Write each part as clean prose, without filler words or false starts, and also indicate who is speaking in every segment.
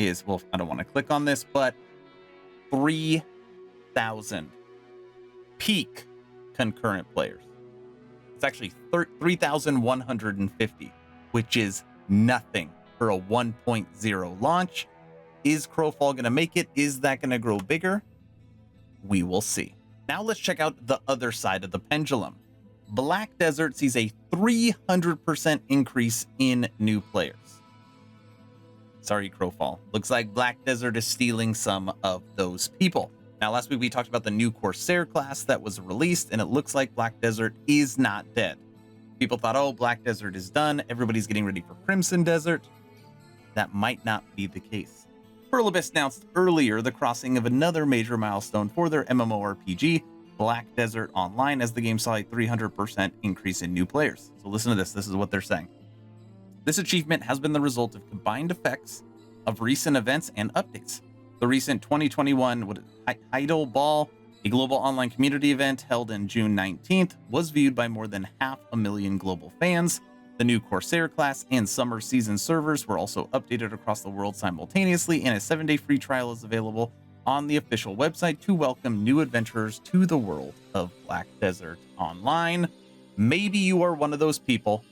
Speaker 1: is, well, I don't want to click on this, but 3,000 peak concurrent players. It's actually 3,150, which is nothing for a 1.0 launch. Is Crowfall going to make it? Is that going to grow bigger? We will see. Now let's check out the other side of the pendulum. Black Desert sees a 300% increase in new players. Sorry, Crowfall. Looks like Black Desert is stealing some of those people. Now, last week we talked about the new Corsair class that was released, and it looks like Black Desert is not dead. People thought, oh, Black Desert is done. Everybody's getting ready for Crimson Desert. That might not be the case. Pluribus announced earlier the crossing of another major milestone for their MMORPG, Black Desert Online, as the game saw a 300% increase in new players. So listen to this. This is what they're saying. This achievement has been the result of combined effects of recent events and updates. The recent 2021 Idle Ball, a global online community event held in June 19th, was viewed by more than 500,000 global fans. The new Corsair class and summer season servers were also updated across the world simultaneously, and a 7-day free trial is available on the official website to welcome new adventurers to the world of Black Desert Online. Maybe you are one of those people.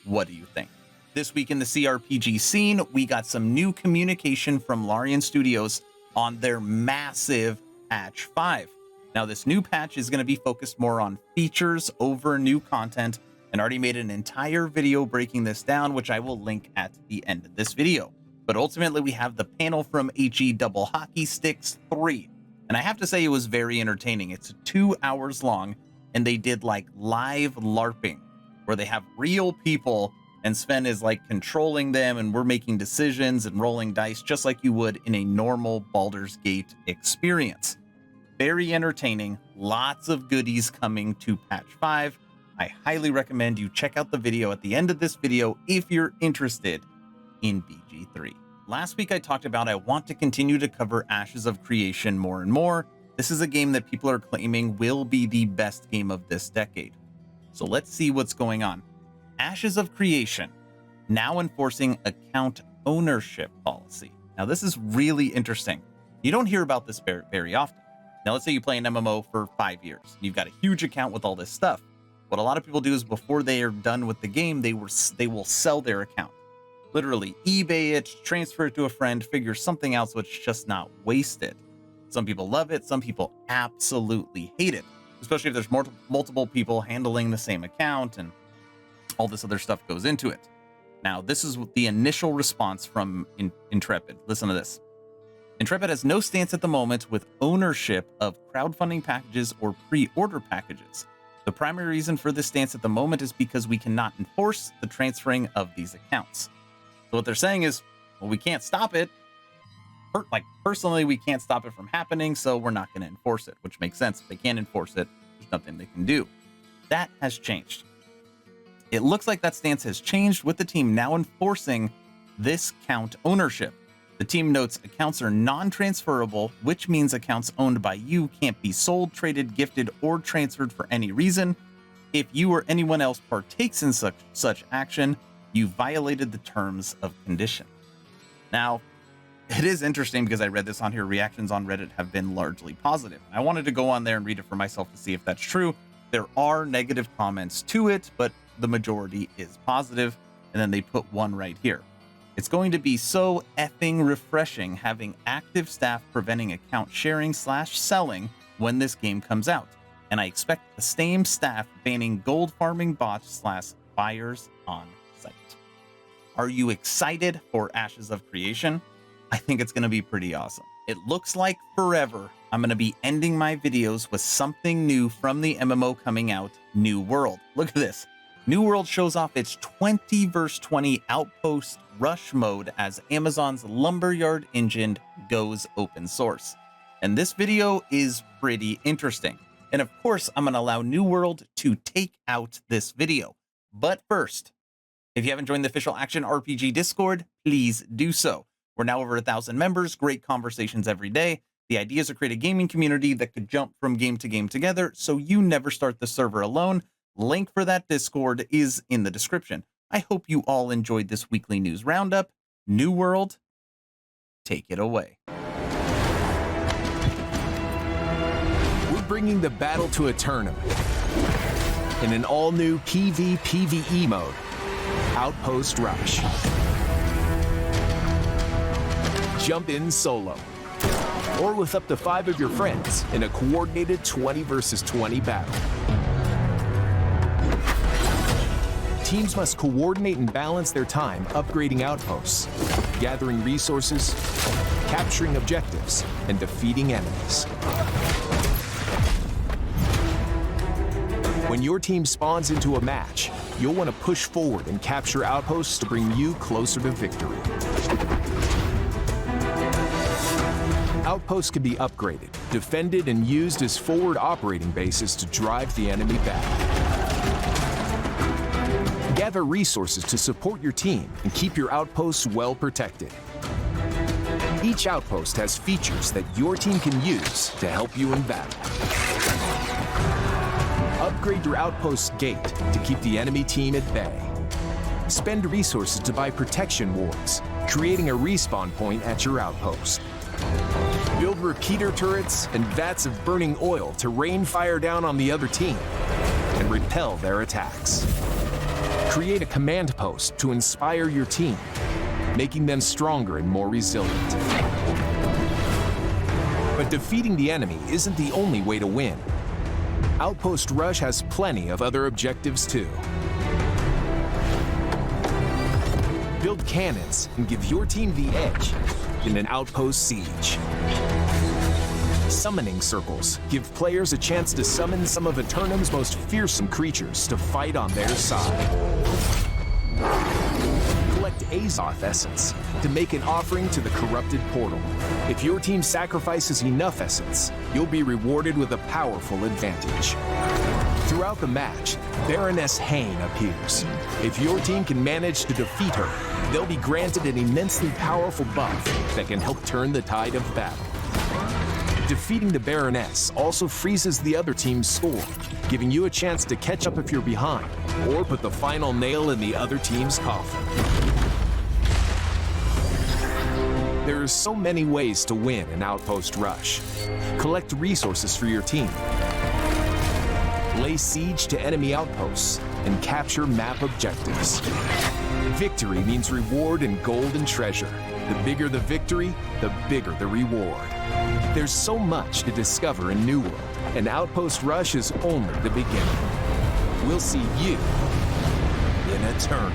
Speaker 1: What do you think? This week in the CRPG scene, we got some new communication from Larian Studios on their massive patch 5. Now, this new patch is going to be focused more on features over new content, and already made an entire video breaking this down, which I will link at the end of this video. But ultimately, we have the panel from HE Double Hockey Sticks 3. And I have to say it was very entertaining. It's 2 hours long, and they did like live LARPing, where they have real people, and Sven is like controlling them, and we're making decisions and rolling dice just like you would in a normal Baldurs Gate experience. Very entertaining, lots of goodies coming to patch 5. I highly recommend you check out the video at the end of this video if you're interested in BG3. Last week I talked about I want to continue to cover Ashes of Creation more and more. This is a game that people are claiming will be the best game of this decade. So let's see what's going on. Ashes of Creation, now enforcing account ownership policy. Now this is really interesting. You don't hear about this very often. Now let's say you play an MMO for 5 years. You've got a huge account with all this stuff. What a lot of people do is before they are done with the game, they will sell their account. Literally eBay it, transfer it to a friend, figure something out so it's just not wasted. Some people love it. Some people absolutely hate it, especially if there's multiple people handling the same account and all this other stuff goes into it. Now, this is the initial response from Intrepid. Listen to this. Intrepid has no stance at the moment with ownership of crowdfunding packages or pre-order packages. The primary reason for this stance at the moment is because we cannot enforce the transferring of these accounts. So what they're saying is, well, we can't stop it. Personally, we can't stop it from happening, so we're not going to enforce it, which makes sense. If they can't enforce it, there's nothing they can do. That has changed. It looks like that stance has changed, with the team now enforcing this count ownership. The team notes accounts are non-transferable, which means accounts owned by you can't be sold, traded, gifted, or transferred for any reason. If you or anyone else partakes in such action, you violated the terms of condition. Now, it is interesting because I read this on here. Reactions on Reddit have been largely positive. I wanted to go on there and read it for myself to see if that's true. There are negative comments to it, but the majority is positive. And then they put one right here. It's going to be so effing refreshing having active staff preventing account sharing / selling when this game comes out. And I expect the same staff banning gold farming bots / buyers on site. Are you excited for Ashes of Creation? I think it's going to be pretty awesome. It looks like forever I'm going to be ending my videos with something new from the MMO coming out, New World. Look at this. New World shows off its 20 vs 20 outpost rush mode as Amazon's Lumberyard engine goes open source. And this video is pretty interesting. And of course, I'm going to allow New World to take out this video. But first, if you haven't joined the official Action RPG Discord, please do so. We're now over 1,000 members, great conversations every day. The idea is to create a gaming community that could jump from game to game together, so you never start the server alone. Link for that Discord is in the description. I hope you all enjoyed this weekly news roundup. New World take it away.
Speaker 2: We're bringing the battle to a tournament in an all-new PvPvE mode, Outpost Rush. Jump in solo, or with up to 5 of your friends in a coordinated 20 versus 20 battle. Teams must coordinate and balance their time upgrading outposts, gathering resources, capturing objectives, and defeating enemies. When your team spawns into a match, you'll want to push forward and capture outposts to bring you closer to victory. Outposts can be upgraded, defended, and used as forward operating bases to drive the enemy back. Gather resources to support your team and keep your outposts well protected. Each outpost has features that your team can use to help you in battle. Upgrade your outpost gate to keep the enemy team at bay. Spend resources to buy protection wards, creating a respawn point at your outpost. Build repeater turrets and vats of burning oil to rain fire down on the other team and repel their attacks. Create a command post to inspire your team, making them stronger and more resilient. But defeating the enemy isn't the only way to win. Outpost Rush has plenty of other objectives too. Build cannons and give your team the edge in an outpost siege. Summoning circles give players a chance to summon some of Eternum's most fearsome creatures to fight on their side. Collect Azoth Essence to make an offering to the corrupted portal. If your team sacrifices enough essence, you'll be rewarded with a powerful advantage. Throughout the match, Baroness Hane appears. If your team can manage to defeat her, they'll be granted an immensely powerful buff that can help turn the tide of battle. Defeating the Baroness also freezes the other team's score, giving you a chance to catch up if you're behind, or put the final nail in the other team's coffin. There are so many ways to win an Outpost Rush. Collect resources for your team. Lay siege to enemy outposts and capture map objectives. Victory means reward in gold and treasure. The bigger the victory, the bigger the reward. There's so much to discover in New World, and Outpost Rush is only the beginning. We'll see you in Eternum.